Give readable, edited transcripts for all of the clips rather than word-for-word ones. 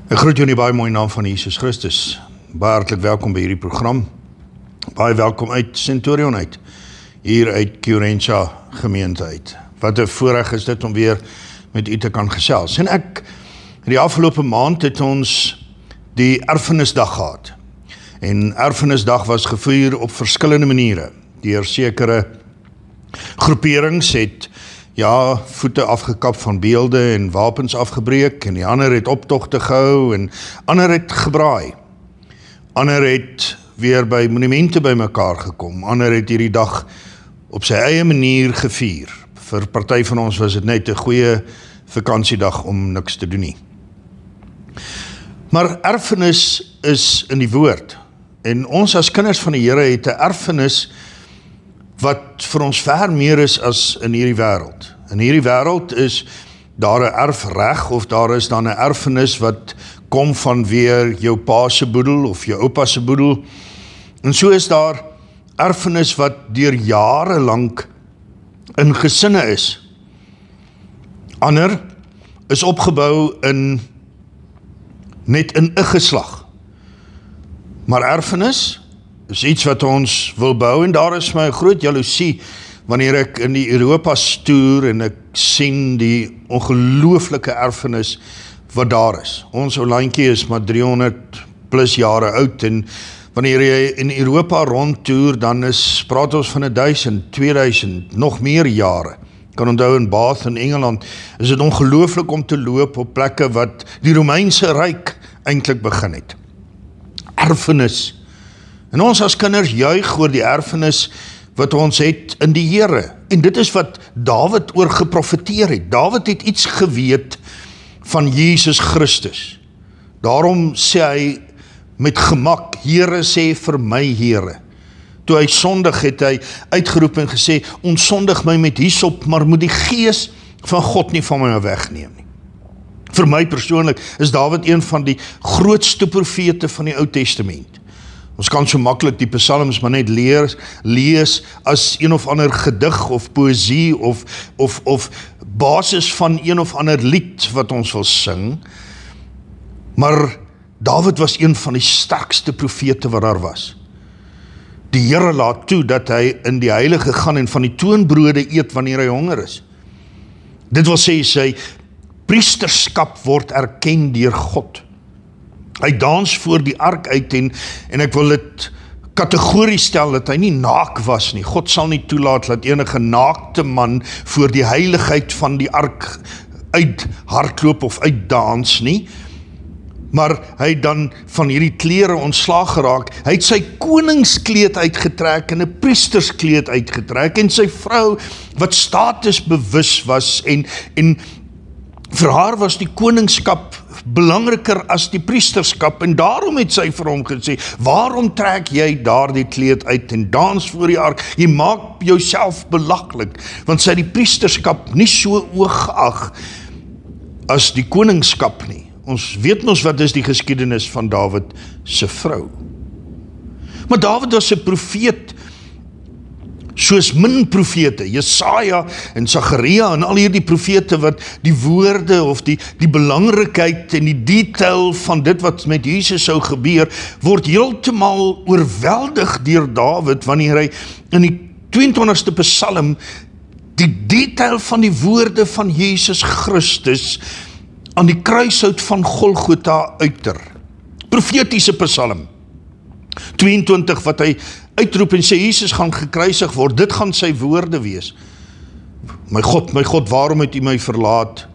Ek groet jou in die baie mooie naam van Jesus Christus. Baie hartlik welkom by hierdie program. Baie welkom uit Centurion uit, hier uit Curenca gemeente uit. Wat 'n voorreg is dit om weer met u te kan gesels. En ek, die afgelope maand het ons die erfenisdag gehad. En erfenisdag was gevier op verskillende maniere. Deur sekere groeperings het voete afgekap van beelde en wapens afgebreek, en die ander het optogte gehou, en ander het gebraai. Ander het weer by monumente by mekaar gekom, ander het hierdie dag op sy eie manier gevier. Vir party van ons was dit net 'n goeie vakansiedag om niks te doen nie. Maar erfenis is in die woord, en ons as kinders van die Here het 'n erfenis wat vir ons ver meer is as in hierdie wêreld. In hierdie wêreld is daar 'n erfreg, of daar is dan 'n erfenis wat kom van weer jou pa se boedel of jou oupa se boedel. En so is daar erfenis wat deur jare lank in gesinne is. Ander is opgebou net in 'n geslag. Maar erfenis is iets wat ons wil bou, en daar is my 'n groot jaloesie wanneer ek in die Europa's toer en ek sien die ongelooflike erfenis wat daar is. Ons ou landjie is maar 300 plus jare oud, en wanneer jy in Europa rondtoer, dan praat ons van 1000, 2000, nog meer jare. Ek kan onthou in Bath in Engeland, is dit ongelooflik om te loop op plekke wat die Romeinse Ryk eintlik begin het. Erfenis. En ons as kinders juig oor die erfenis wat ons het in die Here. En dit is wat Dawid oor geprofeteer het. Dawid het iets geweet van Jesus Christus. Daarom sê hy met gemak, Here sê vir my Here. Toe hy sondig het hy uitgeroep en gesê, ontsondig my met hyssop, maar moet die gees van God nie van my wegneem nie. Vir my persoonlik is Dawid een van die grootste profete van die Ou Testament. Ons kan so maklik die psalms maar net lees as een of ander gedig of poësie of basis van een of ander lied wat ons wil sing. Maar Dawid was een van die sterkste profete wat daar was. Die Here laat toe dat hy in die heilige gaan en van die toonbrode eet wanneer hy honger is. Dit wil sê sy priesterskap word erken deur God. Hy dans voor die ark uit en ek wil dit kategories stel dat hy nie naak was nie. God sal nie toelaat dat enige naakte man voor die heiligheid van die ark uit hardloop of uitdans nie. Maar hy het dan van hierdie klere ontslaag geraak. Hy het sy koningskleed uitgetrek en 'n priesterskleed uitgetrek, en sy vrou wat statusbewus was en vir haar was die koningskap belangriker as die priesterskap, en daarom het sy vir hom gesê, waarom trek jy daardie kleed uit en dans voor die ark? Jy maak jouself belaglik, want sy het die priesterskap nie so hoog geag as die koningskap nie. Ons weet mos wat is die geskiedenis van Dawid se vrou. Maar Dawid was 'n profeet, soos min profete, Jesaja en Sagaria en al hierdie profete wat die woorde of die belangrikheid en die detail van dit wat met Jesus sou gebeur, word heeltemal oorweldig deur Dawid wanneer hy in die 22ste Psalm die detail van die woorde van Jesus Christus aan die kruishout van Golgotha uiter. Profetiese Psalm 22 wat hy uitroep en sê, Jesus gaan gekruisig word, dit gaan sy woorde wees. My God, waarom het u my verlaat?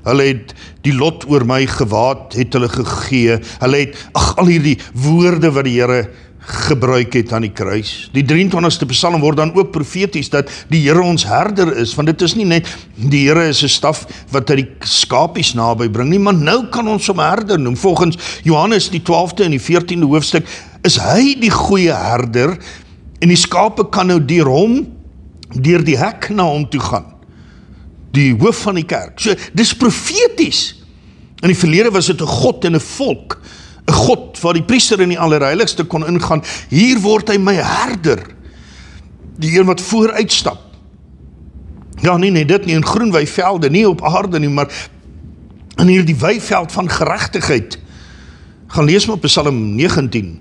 Hulle het die lot oor my gewaad, het hulle gegee. Hulle het, al hierdie woorde wat die Here gebruik het aan die kruis. Die 23ste Psalm word dan ook profeties dat die Here ons herder is, want dit is nie net die Here is 'n staf wat hy die skapies naby bring nie, maar nou kan ons hom herder noem. Volgens Johannes die 12de en die 14de hoofstuk is hy die goeie herder, en die skape kan nou deur die hek na hom toe gaan. Die hoof van die kerk. So, dis profeties. In die verlede was dit 'n God en 'n volk, 'n God waar die priester in die allerheiligste kon ingaan. Hier word hy my herder, die een wat vooruitstap. Ja, nie net dit nie, in groen weivelde, nie op aarde nie, maar in hierdie weiveld van geregtigheid, Gaan lees maar Psalm 19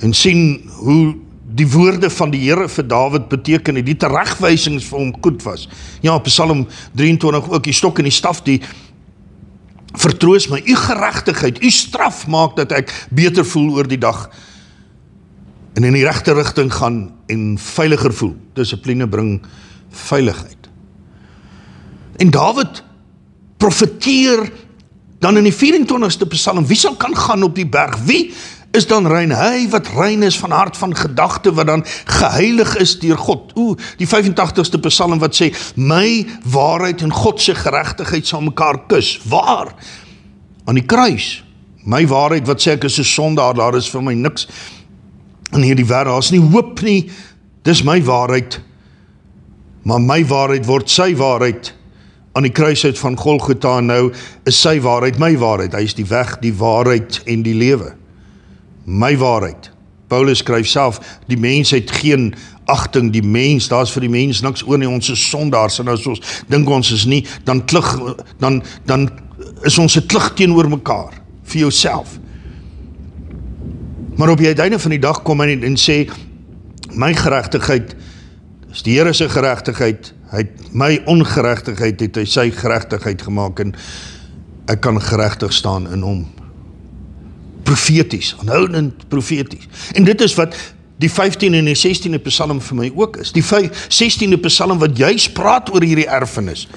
en sien hoe die woorde van die Here vir Dawid beteken het, die teregwysings vir hom goed was. Ja, Psalm 23 ook, die stok en die staf, die vertroos my, u geregtigheid, u straf maak dat ek beter voel oor die dag en in die regte rigting gaan en veiliger voel. Dissipline bring veiligheid. En Dawid profeteer dan in die 24ste Psalm, wie sal kan gaan op die berg? Wie is dan rein? Hy wat rein is van hart, van gedagte, wat dan geheilig is deur God. Die 85ste Psalm wat sê, my waarheid en God se geregtigheid sal mekaar kus. Waar? Aan die kruis. My waarheid wat sê ek is 'n sondaar, daar is vir my niks in hierdie wêreld, daar is nie hoop nie, dis my waarheid, maar my waarheid word sy waarheid aan die kruishout van Golgotha, nou is sy waarheid my waarheid, hy is die weg, die waarheid en die lewe. My waarheid. Paulus skryf self, die mens het geen agting, die mens, daar is vir die mens niks oor nie, ons is sondaars, en as ons dink ons is nie, dan is ons 'n klug teenoor mekaar, vir jouself. Maar op die uiteinde van die dag kom hy en sê, my geregtigheid, is die Here se geregtigheid, hy het my ongeregtigheid, het hy sy geregtigheid gemaak, en ek kan geregtig staan in hom. Profeties, aanhoudend profeties. En dit is wat die 15de en die 16de Psalm vir my ook is. Die 16de Psalm wat juist praat oor hierdie erfenis.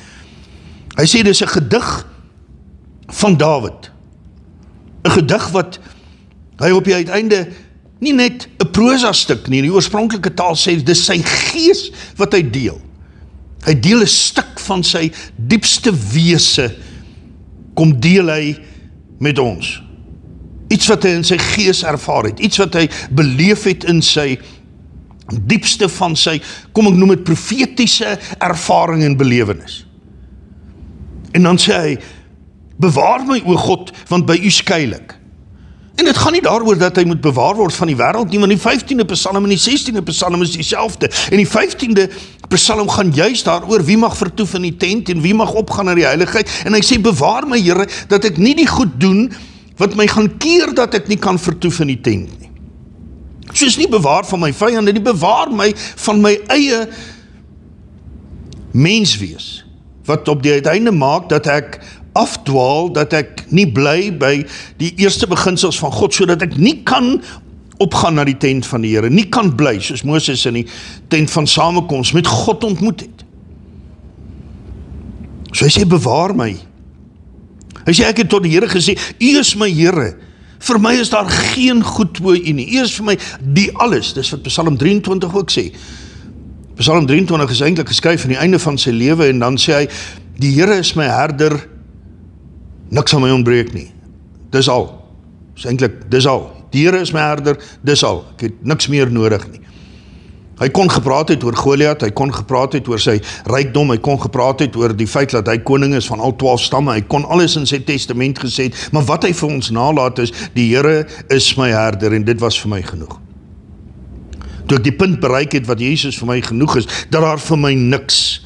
Hy sê, dit is 'n gedig van Dawid. 'n Gedig wat hy op die uiteinde nie net 'n prosa stuk nie, in die oorspronklike taal sê, dis sy gees wat hy deel. Hy deel 'n stuk van sy diepste wese, kom deel hy met ons. Iets wat hy in sy gees ervaar het, iets wat hy beleef het in sy diepste van sy, kom ek noem het profetiese ervaring en belewenis. En dan sê hy, bewaar my o God, want by u skuil ek. En dit gaan nie daaroor dat hy moet bewaar word van die wêreld nie, want die 15de Psalm en die 16de Psalm is dieselfde. En die 15de Psalm gaan juist daaroor wie mag vertoef in die tent en wie mag opgaan na die heiligheid. En hy sê, bewaar my Here, dat ek nie die goed doen wat my gaan keer dat ek nie kan vertoef in die tent nie. Soos nie bewaar van my vyande nie, bewaar my van my eie menswees, wat op die uiteinde maak dat ek afdwaal, dat ek nie bly by die eerste beginsels van God, sodat ek nie kan opgaan na die tent van die Here, nie kan bly, soos Moses in die tent van samekoms met God ontmoet het. So hy sê, bewaar my. Hy sê, ek het tot die Here gesê, u is my Here, vir my is daar geen goed bo u nie, u is vir my die alles, dis wat Psalm 23 ook sê. Psalm 23 is eintlik geskryf aan die einde van sy lewe, en dan sê hy, die Here is my herder, niks aan my ontbreek nie, dis al, is eintlik, dis al, die Here is my herder, dis al, ek het niks meer nodig nie. Hy kon gepraat het oor Goliat, hy kon gepraat het oor sy rykdom, hy kon gepraat het oor die feit dat hy koning is van al 12 stamme, hy kon alles in sy testament gesê het, maar wat hy vir ons nalaat is, die Here is my herder, en dit was vir my genoeg. Toe ek die punt bereik het wat Jesus vir my genoeg is, dat daar vir my niks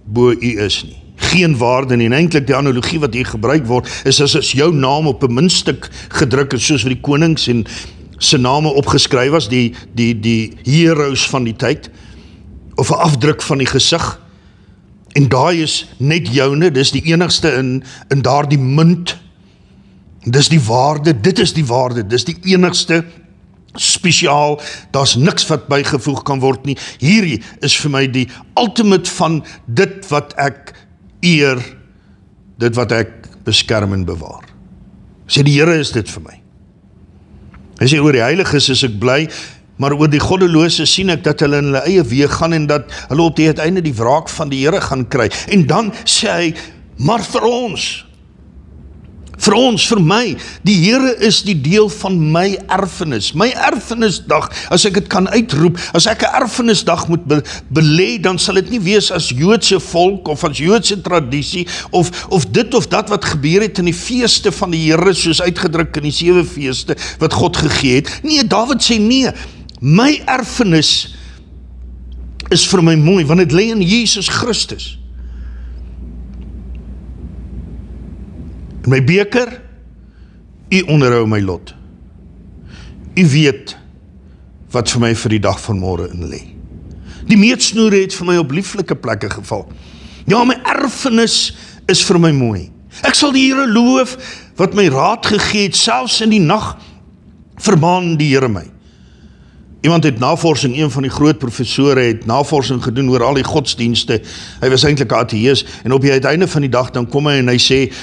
bo u is nie. Geen waarde nie, en eintlik die analogie wat hier gebruik word, is as jou naam op 'n muntstuk gedruk is, soos wat die konings en sy name opgeskryf was, die heroes van die tyd, of 'n afdruk van die gesig, en daai is net joune, dis die enigste in daardie munt, dis die waarde, dit is die waarde, dis die enigste spesiaal, daar's niks wat bygevoeg kan word nie, hierdie is vir my die ultimate van dit wat ek eer, dit wat ek beskerm en bewaar. Sê die Here is dit vir my. Hy sê, oor die heiliges is ek bly, maar oor die goddelose sien ek dat hulle in hulle eie weeg gaan, en dat hulle op die uiteinde die wraak van die Here gaan kry. En dan sê hy, maar vir my, die Here is die deel van my erfenis erfenisdag, as ek dit kan uitroep, as ek 'n erfenisdag moet belê, dan sal dit nie wees as Joodse volk, of as Joodse tradisie, of dit of dat wat gebeur het in die feeste van die Here, soos uitgedruk in die 7 feeste, wat God gegee het. Nee, Dawid sê, nee, my erfenis is vir my mooi, want dit lê in Jesus Christus. My beker, U onderhou my lot. U weet wat vir my vir die dag van môre in lê. Die meetsnoere het vir my op lieflike plekke geval. Ja, my erfenis is vir my mooi. Ek sal die Here loof wat my raad gegee het, selfs in die nag vermaan die Here my. Iemand het navorsing, een van die groot professore het navorsing gedoen oor al die godsdienste. Hy was eintlik 'n ateïs en op die uiteinde van die dag dan kom hy en hy sê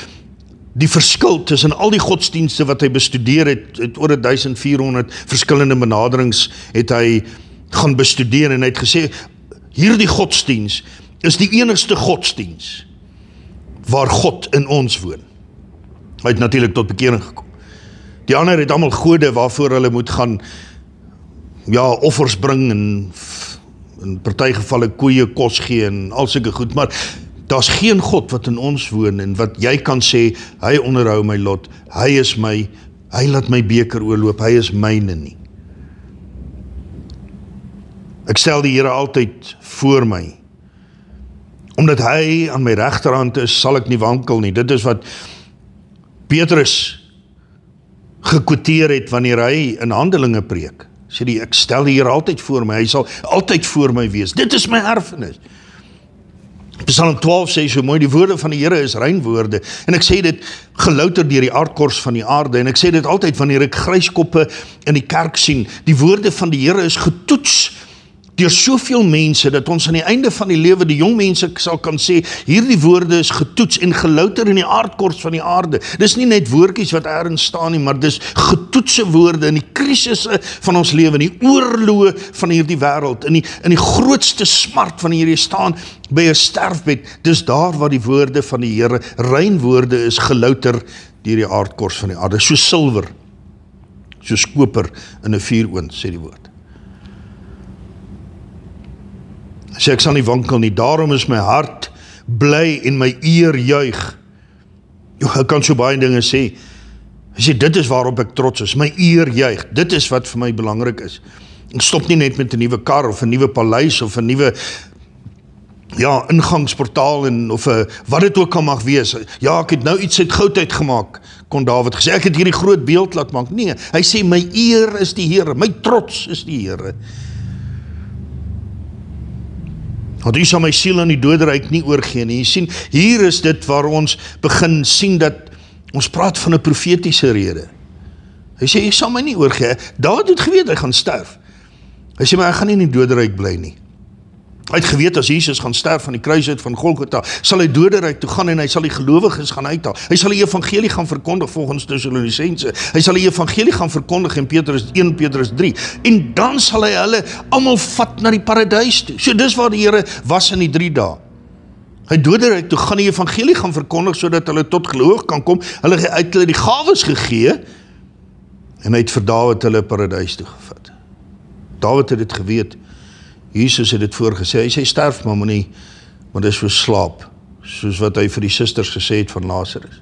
die verskil tussen al die godsdienste wat hy bestudeer het oor 1400 verskillende benaderings het hy gaan bestudeer en hy het gesê hierdie godsdiens is die enigste godsdiens waar God in ons woon. Hy het natuurlik tot bekering gekom. Die ander het almal gode waarvoor hulle moet gaan offers bring en in party gevalle koeie kos gee en al sulke goed, maar daar's geen God wat in ons woon en wat jy kan sê, hy onderhou my lot, hy is my, hy laat my beker oorloop, hy is myne nie. Ek stel die Here altyd voor my. Omdat hy aan my regterhand is, sal ek nie wankel nie. Dit is wat Petrus gekwoteer het wanneer hy in Handelinge preek. Sê die, ek stel die Here altyd voor my, hy sal altyd voor my wees. Dit is my erfenis. Psalm 12 sê so mooi, die woorde van die Here is rein woorde. En ek sê dit gelouter deur die aardkors van die aarde. En ek sê dit altyd wanneer ek gryskoppe in die kerk sien. Die woorde van die Here is getoets deur soveel mense, dat ons aan die einde van die lewe, die jong mense sal kan sê, hierdie woorde is getoets en gelouter in die aardkors van die aarde. Dis nie net woordjies wat ergens staan nie, maar dis getoetse woorde in die krisisse van ons lewe, in die oorloë van hierdie wêreld, in die grootste smart wanneer jy staan by 'n sterfbed, dis daar waar die woorde van die Here, rein woorde is gelouter deur die aardkors van die aarde, so silwer, soos koper in 'n vuuroond, sê die woord. Sê ek sal nie wankel nie, daarom is my hart bly en my eer juig. Ek kan so baie dinge sê. Hy sê, dit is waarop ek trots is, my eer juig, dit is wat vir my belangrik is. Ek stop nie net met 'n nuwe kar, of 'n nuwe paleis, of 'n nuwe ingangsportaal, of wat dit ook kan mag wees. Ja, ek het nou iets uit goud uitgemaak, kon Dawid gesê, ek het hierdie groot beeld laat maak. Nee, hy sê, my eer is die Here, my trots is die Here. Want u sal my siel aan die doderyk nie oorgee nie. Jy sien, hier is dit waar ons begin sien dat ons praat van 'n profetiese rede. Hy sê, jy sal my nie oorgee. Dawid het geweet, hy gaan sterf. Hy sê, maar ek gaan nie in die doderyk bly nie. Hy het geweet, as Jesus gaan sterf van die kruis uit van Golgotha, sal hy doderyk toe gaan en hy sal die gelowiges gaan uithaal. Hy sal die evangelie gaan verkondig volgens Tessalonisense. Hy sal die evangelie gaan verkondig in 1 Petrus 3. En dan sal hy hulle almal vat na die paradys toe. So dis waar die Here was in die 3 dae. Hy doderyk toe gaan die evangelie gaan verkondig sodat hulle tot geloof kan kom. Hulle het hulle die gawes gegee en hy het vir Dawid hulle paradys toe gevat. Dawid het dit geweet. Jesus het dit voorgesê, hy sê sterf maar nie, maar dis so slaap, soos wat hy vir die susters gesê het van Lazarus.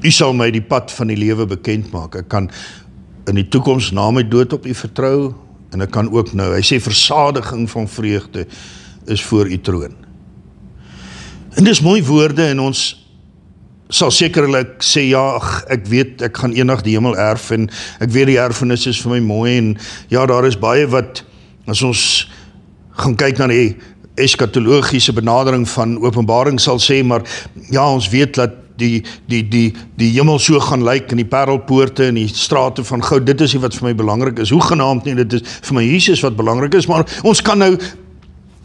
U sal my die pad van die lewe bekend maak, ek kan in die toekoms na my dood op u vertrou, en ek kan ook nou, hy sê versadiging van vreugde is voor u troon. En dis mooi woorde en ons sal sekerlik sê, ja, ek weet, ek gaan eendag die hemel erf, en ek weet die erfenis is vir my mooi, en ja, daar is baie wat, as ons gaan kyk na die eskatologiese benadering van Openbaring sal sê, maar ja, ons weet dat die hemel so gaan lyk, en die parelpoorte, en die strate van goud, dit is nie wat vir my belangrik is, hoegenaamd nie, dit is vir my Jesus wat belangrik is, maar ons kan nou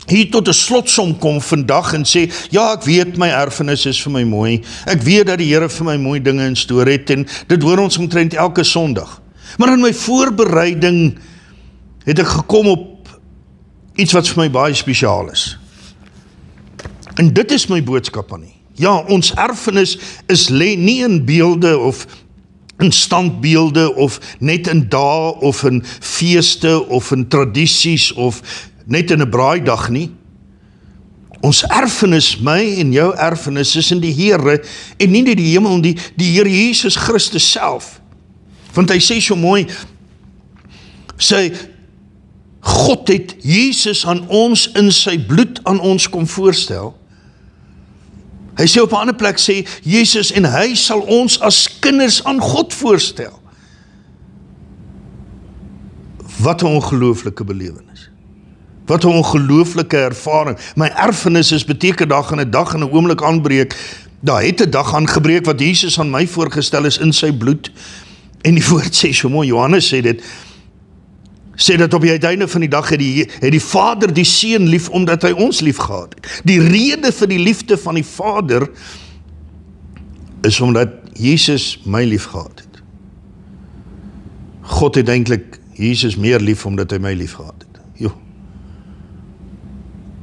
hier tot 'n slotsom kom vandag en sê, ja, ek weet my erfenis is vir my mooi, ek weet dat die Here vir my mooi dinge in store het, en dit hoor ons omtrent elke Sondag. Maar in my voorbereiding het ek gekom op iets wat vir my baie spesiaal is. En dit is my boodskap aan u. Ja, ons erfenis lê nie in beelde of in standbeelde of net in dae of in feeste of in tradisies of net in 'n braaidag nie. Ons erfenis, my en jou erfenis, is in die Here en nie in die hemel nie, die Here Jesus Christus self. Want hy sê so mooi, sê God het Jesus aan ons in sy bloed aan ons kom voorstel. Hy sê op 'n ander plek, sê Jesus, en hy sal ons as kinders aan God voorstel. Wat 'n ongelooflike belewenis. Wat 'n ongelooflike ervaring. My erfenis beteken daar gaan 'n dag en 'n oomblik aanbreek. Daar het 'n dag aangebreek wat Jesus aan my voorgestel is in sy bloed. En die woord sê so mooi, Johannes sê dat op die uiteinde van die dag het die Vader die Seun lief, omdat hy ons lief gehad het. Die rede vir die liefde van die Vader is omdat Jesus my lief gehad het. God het eintlik Jesus meer lief, omdat hy my lief gehad het. Jo.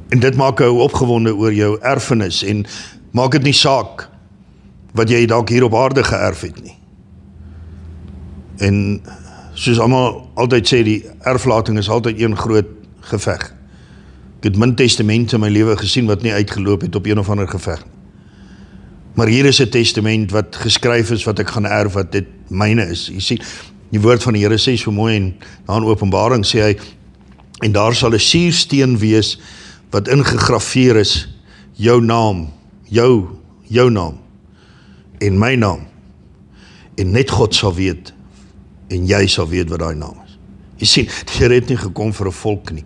En dit maak jou opgewonde oor jou erfenis, en maak dit nie saak wat jy dalk hier op aarde geërf het nie. En soos almal altyd sê, die erflating is altyd een groot geveg. Ek het min testamente in my lewe gesien wat nie uitgeloop het op een of ander geveg. Maar hier is 'n testament wat geskryf is, wat ek gaan erf, wat dit myne is. Jy sien, die woord van die Here sê so mooi, en daar in Openbaring sê hy, en daar sal 'n suursteen wees, wat ingegraveer is, jou naam, jou naam, en my naam, en net God sal weet, en jy sal weet wat daai naam is. Jy sien, die Here het nie gekom vir 'n volk nie.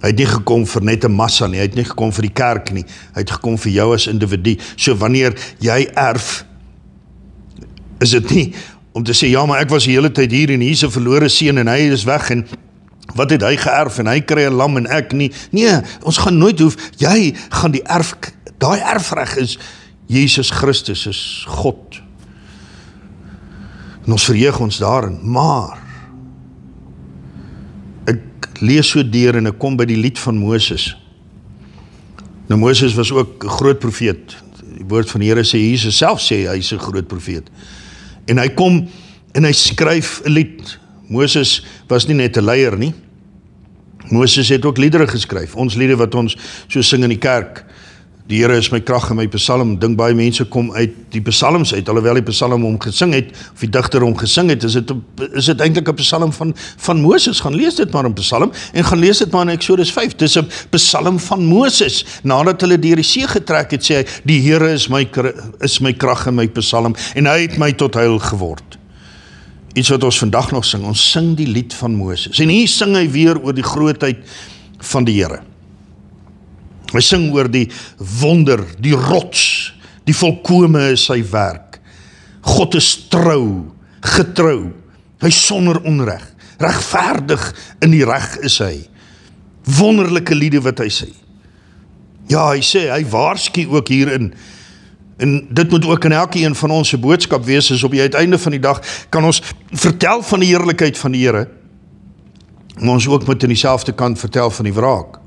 Hy het nie gekom vir net 'n massa nie, hy het nie gekom vir die kerk nie, hy het gekom vir jou as individu. So wanneer jy erf, is dit nie om te sê, ja, maar ek was die hele tyd hier, en hier is 'n verlore seun, en hy is weg, en wat het hy geërf, en hy kry 'n lam, en ek nie. Nee, ons gaan nooit hoef, jy gaan daai erfreg is, Jesus Christus is God. En ons verheug ons daarin, maar ek lees so deur en ek kom by die lied van Moses. Nou Moses was ook 'n groot profeet. Die woord van die Here sê, Jesus self sê hy is 'n groot profeet. En hy kom en hy skryf 'n lied. Moses was nie net 'n leier nie. Moses het ook liedere geskryf. Ons liede wat ons so sing in die kerk. Die Here is my krag en my psalm. Dink baie mense kom uit die psalms uit, alhoewel die psalm hom gesing het, of die digter hom gesing het, is dit eintlik 'n psalm van Moses. Gaan lees dit maar in psalm, en gaan lees dit maar in Eksodus 5. Dis 'n psalm van Moses. Nadat hulle deur die see getrek het, sê hy, die Here is my krag en my psalm, en hy het my tot heil geword. Iets wat ons vandag nog sing, ons sing die lied van Moses. En hier sing hy weer oor die grootheid van die Here. Hy sing oor die wonder, die rots, die volkome is sy werk. God is getrou, hy sonder onreg, regverdig in die reg is hy. Wonderlike liede wat hy sê. Ja, hy sê, hy waarsku ook hierin, en dit moet ook in elke een van ons se boodskap wees, is op die uiteinde van die dag, kan ons vertel van die heerlikheid van die Here, maar ons ook moet in dieselfde kant vertel van die wraak.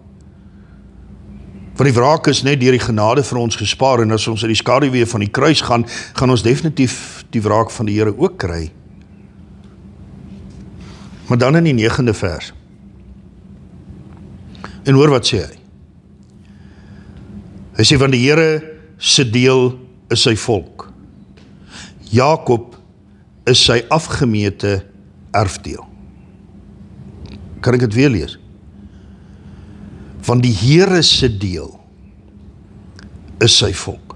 Want die wraak is net deur die genade vir ons gespaar, en as ons in die skaduwee van die kruis gaan ons definitief die wraak van die Here ook kry. Maar dan in die 9de vers. En hoor wat sê hy. Hy sê, van die Here se deel is sy volk. Jakob is sy afgemete erfdeel. Kan ek dit weer lees? Van die Here se deel is sy volk.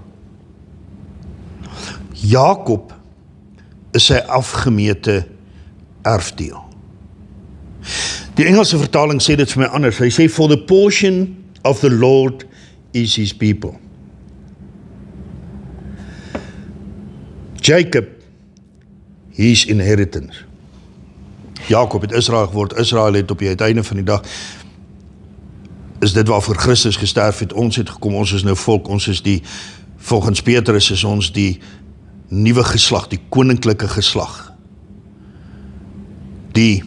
Jakob is sy afgemete erfdeel. Die Engelse vertaling sê dit vir my anders. Hy sê, for the portion of the Lord is his people. Jacob, his inheritance. Jakob het Israel geword, Israel het op die uiteinde van die dag, is dit waarvoor Christus gesterf het, ons het gekom, ons is nou volk, ons is volgens Petrus is ons die nuwe geslag, die koninklike geslag. Die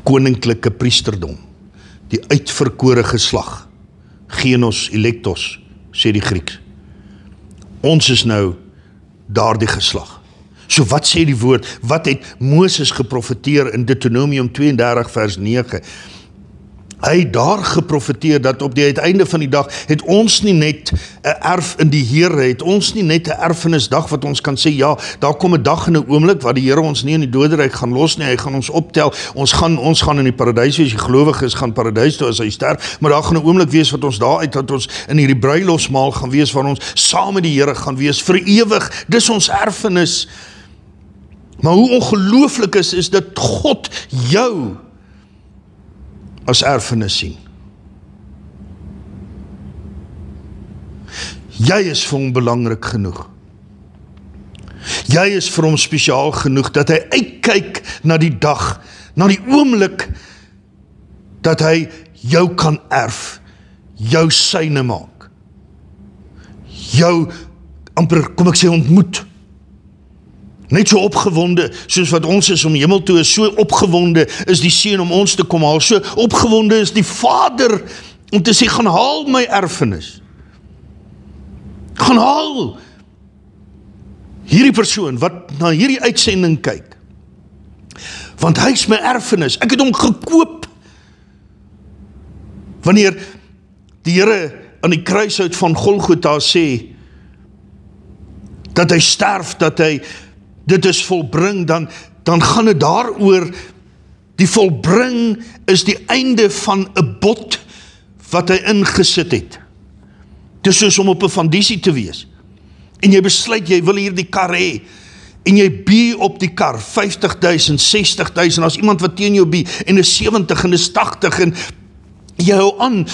koninklike priesterdom, die uitverkore geslag, genos, electos, sê die Grieks. Ons is nou daardie geslag. So wat sê die woord? Wat het Moses geprofeteer in Deuteronomium 32 vers 9? Hy het daar geprofeteer dat op die uiteinde van die dag het ons nie net 'n erf in die Here, het ons nie net 'n erfenisdag wat ons kan sê, ja, daar kom 'n dag en 'n oomblik waar die Here ons nie in die doderyk gaan los nie, hy gaan ons optel, ons gaan in die paradys wees, die gelowiges gaan paradys toe as hy sterf, maar daar gaan 'n oomblik wees wat ons daar uit, dat ons in hierdie bruilofsmaal gaan wees, waar ons saam met die Here gaan wees, vir ewig, dis ons erfenis. Maar hoe ongelooflik is dat God jou as erfenis sien. Jy is vir hom belangrik genoeg. Jy is vir hom spesiaal genoeg, dat hy uitkyk na die dag, na die oomblik, dat hy jou kan erf, jou syne maak, jou, amper, kom ek sê, ontmoet. Net so opgewonde, soos wat ons is om hemel toe is, so opgewonde is die Seun om ons te kom haal, so opgewonde is die Vader om te sê, gaan haal my erfenis. Gaan haal hierdie persoon wat na hierdie uitsending kyk. Want hy is my erfenis, ek het hom gekoop. Wanneer die Here aan die kruishout van Golgotha sê, dat hy sterf, dat hy dit is volbring, dan gaan dit daaroor, die volbring is die einde van 'n bod wat hy ingesit het. Dis soos om op 'n fandisie te wees, en jy besluit, jy wil hier die kar hê, en jy bie op die kar, 50.000, 60.000, as iemand wat teen jou bie, en is 70, en is 80, en jy hou aan,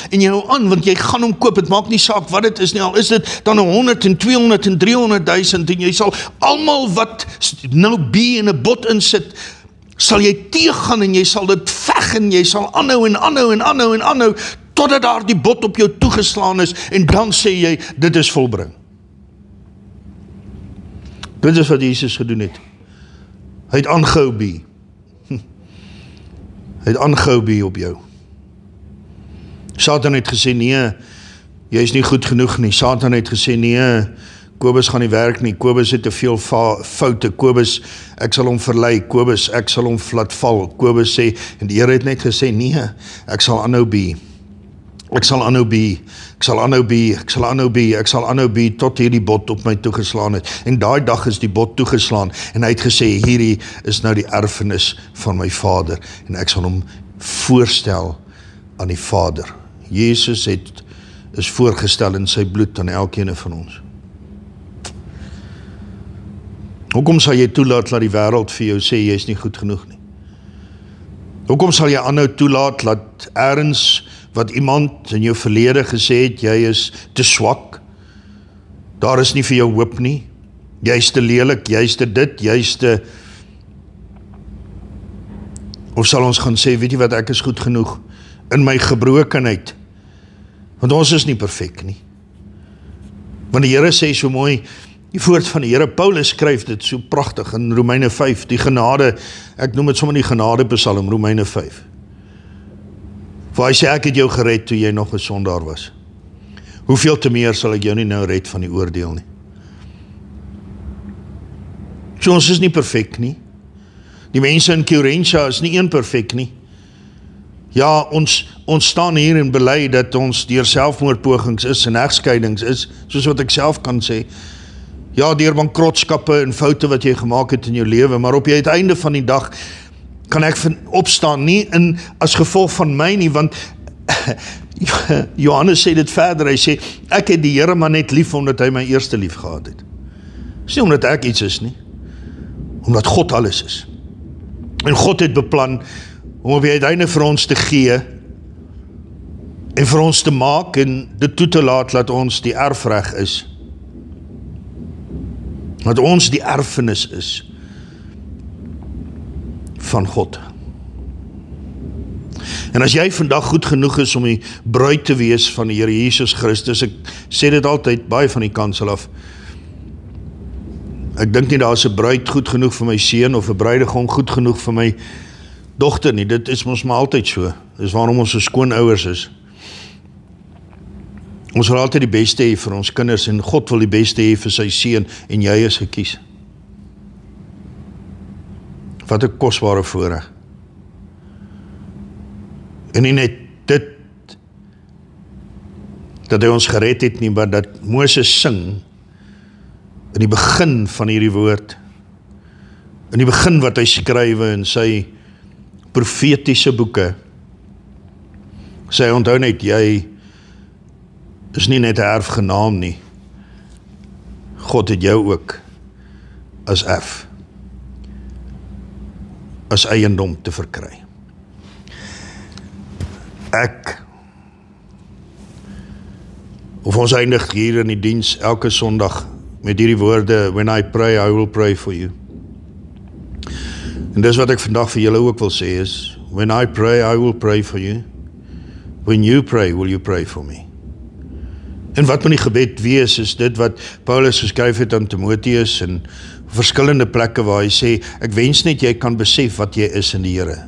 want jy gaan hom koop, het maak nie saak wat dit is nie, al is dit dan 100 en 200 en 300.000, en jy sal almal wat nou bie en 'n bod insit, sal jy teëgaan, en jy sal dit veg, en jy sal aanhou, totdat daar die bod op jou toegeslaan is, en dan sê jy, dit is volbring. Dit is wat Jesus gedoen het. Hy het aangehou bie. Hy het aangehou bie op jou. Satan het gesê, nee, jy is nie goed genoeg nie. Satan het gesê, nee, Kobus gaan nie werk nie. Kobus het te veel foute. Kobus, ek sal hom verlei. Kobus, ek sal hom laat val. Kobus sê, en die Here het net gesê, nee, ek sal aanhou bie. Ek sal aanhou bie. Ek sal aanhou bie. Ek sal aanhou bie. Ek sal aanhou bie tot hierdie bod op my toegeslaan het. En daai dag is die bod toegeslaan. En hy het gesê, hierdie is nou die erfenis van my Vader. En ek sal hom voorstel aan die Vader. Jesus is voorgestel in sy bloed aan elkeen van ons. Hoekom sal jy toelaat dat die wêreld vir jou sê jy is nie goed genoeg nie? Hoekom sal jy aanhou toelaat dat eers wat iemand in jou verlede gesê het, jy is te swak, daar is nie vir jou hoop nie, jy is te lelik, jy is te dit, jy is te... Of sal ons gaan sê, weet jy wat, ek is goed genoeg, in my gebrokenheid, want ons is nie perfek nie. Want die Here sê so mooi, die woord van die Here, Paulus skryf dit so pragtig in Romeine 5, die genade, ek noem het sommer die genade psalm, Romeine 5, waar hy sê, ek het jou gered toe jy nog 'n sondaar was. Hoeveel te meer sal ek jou nie nou red van die oordeel nie. So ons is nie perfek nie. Die mense in Korintia is nie een perfek nie. Ja, ons staan hier en bely dat ons deur selfmoordpogings is en egskeidings is, soos wat ek self kan sê. Ja, deur bankrotskappe en foute wat jy gemaak het in jou lewe, maar op die uiteinde van die dag kan ek opstaan, nie as gevolg van my nie, want Johannes sê dit verder, hy sê, ek het die Here maar net lief, omdat hy my eerste lief gehad het. Dis nie omdat ek iets is nie, omdat God alles is. En God het beplan, om op die uiteinde vir ons te gee, en vir ons te maak, en dit toe te laat, dat ons die erfreg is. Dat ons die erfenis is, van God. En as jy vandag goed genoeg is om die bruid te wees van die Here Jesus Christus, ek sê dit altyd baie van die kansel af, ek dink nie daar is 'n bruid goed genoeg vir my seun of 'n bruidegom goed genoeg vir my dogter nie, dit is ons maar altyd so, dis waarom ons so skoonouers is. Ons wil altyd die beste hê vir ons kinders en God wil die beste hê vir sy seun en jy is gekies. Wat 'n kosbare voorreg. En nie net dit dat hy ons gered het nie, maar dat Moses sing in die begin van hierdie woord, in die begin wat hy skrywe in sy profetiese boeke, sê onthou net, jy is nie net 'n erfgenaam nie, God het jou ook as erf, as eiendom te verkry. Ons eindig hier in die diens elke Sondag met hierdie woorde, when I pray, I will pray for you. En dis wat ek vandag vir julle ook wil sê is, when I pray, I will pray for you. When you pray, will you pray for me? En wat moet die gebed wees, is dit wat Paulus geskryf het aan Timotheus en verskillende plekke waar hy sê, ek wens net jy kan besef wat jy is in die Here.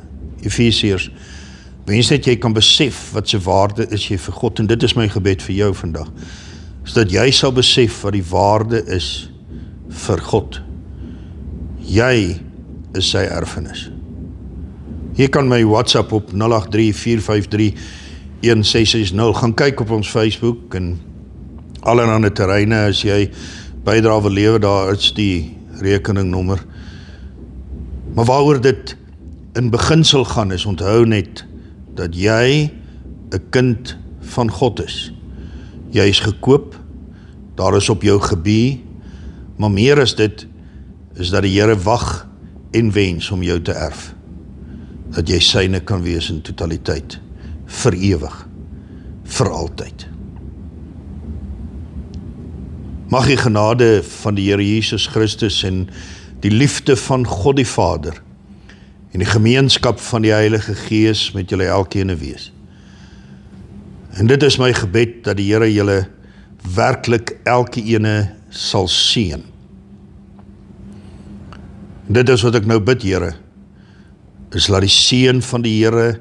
Efesiërs, wens net jy kan besef wat se waarde is jy vir God, en dit is my gebed vir jou vandag, is dat jy sal besef wat die waarde is vir God. Jy is sy erfenis. Jy kan my WhatsApp op 083-453-1660, gaan kyk op ons Facebook en allerhande terreine, as jy bydra wil lewe, daar is die rekeningnommer. Maar waaroor dit in beginsel gaan is, onthou net, dat jy 'n kind van God is. Jy is gekoop, daar is op jou gebie, maar meer as dit, is dat die Here wag en wens om jou te erf. Dat jy syne kan wees in totaliteit, vir ewig, vir altyd. Mag die genade van die Here Jesus Christus en die liefde van God die Vader en die gemeenskap van die Heilige Gees met julle elkeen wees. En dit is my gebed, dat die Here julle werklik elkeen sal seën. Dit is wat ek nou bid, Here, is laat die seën van die Here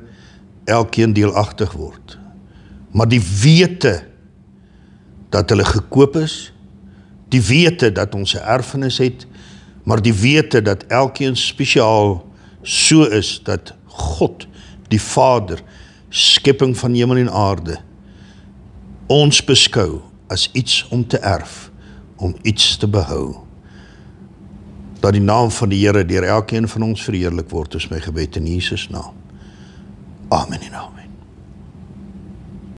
elkeen deelagtig word. Maar die wete dat hulle gekoop is, die wete dat ons 'n erfenis het, maar die wete dat elkeen spesiaal so is, dat God, die Vader, skepping van hemel en aarde, ons beskou as iets om te erf, om iets te behou. Dat die naam van die Here deur elkeen van ons verheerlik word, is my gebed in Jesus naam. Amen en amen.